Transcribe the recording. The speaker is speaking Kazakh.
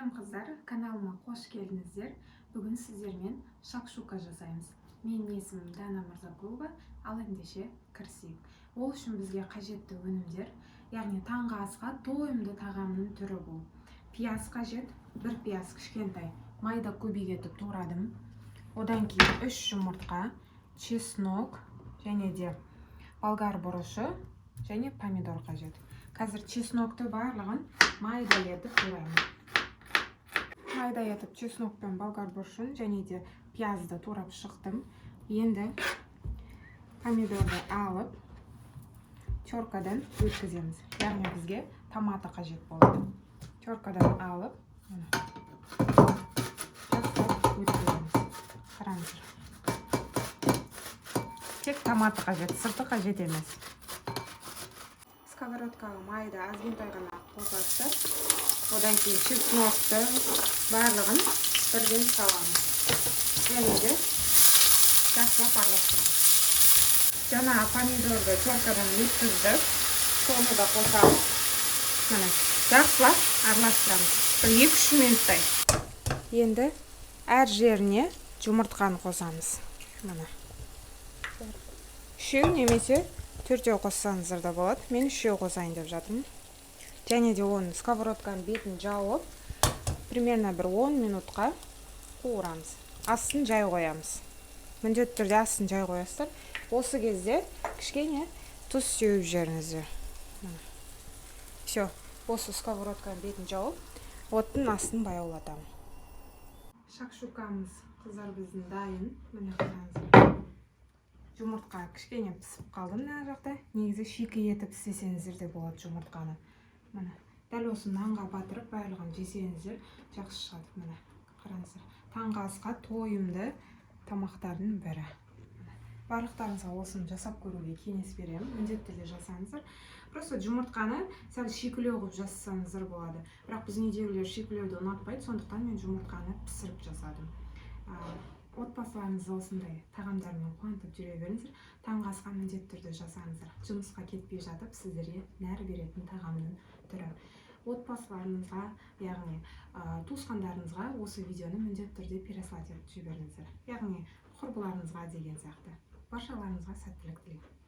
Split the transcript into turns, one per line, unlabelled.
Сәлем қыздар, каналыма қош келдіңіздер. Бүгін сіздермен шакшука жасаймыз. Менің есімім Дана Мырзакулова, ал ендеше кірісейік. Ол үшін бізге қажетті өнімдер, яғни таңғы асқа тойымды тағамның түрі бұл. Пияз қажет, бір пияз кішкентай, майда кубик етіп турадым. Одан кейін 3 жұмыртқа, чеснок және де болгар бұрышы және помидор қажет. Қазір чеснокты барлығын майда етіп тураймын. Майда етіп чеснок пен болгар бұрышын және де пиязды турап шықтым. Енді помидорды алып теркадан өткіземіз. Яғни бізге томаты қажет болады. Теркадан алып өткіземіз. Қараңыздар. Тек томаты қажет, сырты қажет емес. Сковородкаға майды азғантай ғана қосасыздар. Одан кейін чеснокты барлығын бірден саламыз. Және де жақсылап араластырамыз. Жаңа помидорды теркадан өткіздік. Соны да қосамыз. Міне, жақсылап араластырамыз. 1-2 минуттай. Енді әр жеріне жұмыртқаны қосамыз. Міне. 3 немесе 4 қоссаңыздар да болады. Мен 3 қосайын деп жатырмын. Және де оны сковородканың бетін жауып, примерно бір 10 минутқа қуырамыз. Астын жай қоямыз. Міндетті түрде астын жай қоясыздар. Осы кезде кішкене тұз сеуіп жіберіңіздер. Все, осы сковородканың бетін жауып, оттың астын баяулатамын. Шакшукамыз қыздар біздің дайын. Міне қараңыздар. Жұмыртқа кішкене пісіп қалды мына жақта. Негізі шикі етіп істесеңіздер де болады жұмыртқаны. Міне, дәл осы нанға батырып барлығын жесеңіздер жақсы шығады. Міне, қараңыздар. Таңғы асқа тойымды тамақтардың бірі. Барлықтарыңызға осыны жасап көруге кеңес беремін. Міндетті түрде жасаңыздар. Просто жұмыртқаны сәл шикілеу қылып жасасаңыздар болады. Бірақ біздің үйдегілер шикілеуді ұнатпайды, сондықтан мен жұмыртқаны пісіріп жасадым. Отбасыларыңызды осындай тағамдармен қуантып жүре беріңіздер. Таңғы асқа міндетті түрде жасаңыздар. Жұмысқа кетпей жатып сіздерге нәр беретін тағамның түрі. Отбасыларыңызға, яғни туысқандарыңызға осы видеоны міндетті түрде переслать етіп жіберіңіздер. Яғни құрбыларыңызға деген сияқты. Баршаларыңызға сәттілік тілеймін.